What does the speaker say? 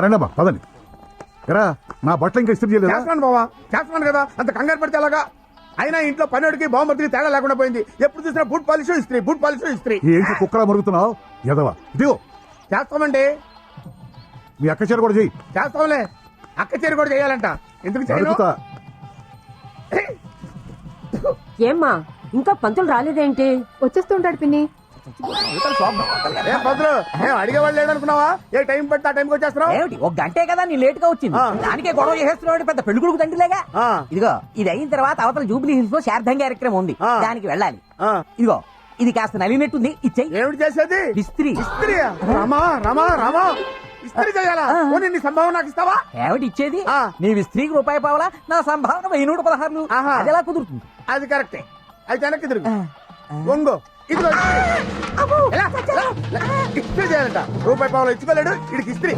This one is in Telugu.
రండమ్మా పదండి. ఎరా నా బట్టలు ఇంకా ఇస్త్రీ చేయలేదు. చేస్తున్నాను బావా, చేస్తున్నాను కదా, అంత కంగారు పడితే ఎలాగా? అయినా ఇంట్లో పనివాడికి బాంబర్తికి తేడా లేకుండా పోయింది. ఎప్పుడు చూసినా బూట్ పాలిష్ ఇస్త్రీ, బూట్ పాలిష్ ఇస్త్రీ. ఏంటి కుక్కలా మరుగుతున్నావు ఎదవా? ఇదిగో చేస్తామండి, మీ అక్క చీర కూడా చెయ్యి. చేస్తాంలే. అక్క చీర కూడా చేయాలంట. ఎందుకు చేయను? అడుగుతా. ఏమ్మా ఇంకా పంతులు రాలేదేంటి? వచ్చేస్తుంటాడు పిన్ని. ఏం పంతులు, ఏం అడిగేవాళ్ళు లేడు అనుకున్నావా? ఏ టైం పడితే ఆ టైంకి వచ్చేస్తున్నావు. ఏమిటి ఒక గంటే కదా నీ లేట్ గా వచ్చింది, దానికే గొడవ చేసేస్తున్నాడు. పెద్ద పెళ్లి కొడుకు తండ్రిలేగా. ఇదిగో ఇది అయిన తర్వాత అవతల జూబ్లీ హిల్స్ లో శార్థం కార్యక్రమం ఉంది, దానికి వెళ్ళాలి. ఇదిగో ఇది కాస్త నలినట్టుంది, ఇచ్చేయి. ఏమిటి చేసేది? ఇస్త్రీ. ఇస్త్రీ? రమా రమా రమా, ఇస్త్రీ చేయాలా? నీ సంభావన నాకు ఇస్తావా? ఏమిటి ఇచ్చేది? నీ స్త్రీకి రూపాయి పావలా, నా సంభావన 1116. అది ఎలా కుదురుతుంది? అది కరెక్టే. అయితే వెనక్కి తిరుగు, వంగో. ఇదిగో ఇస్త్రీ చేయాలంట. రూపాయి పావులు ఇచ్చుకోలేడు, ఇడికి ఇస్త్రీ.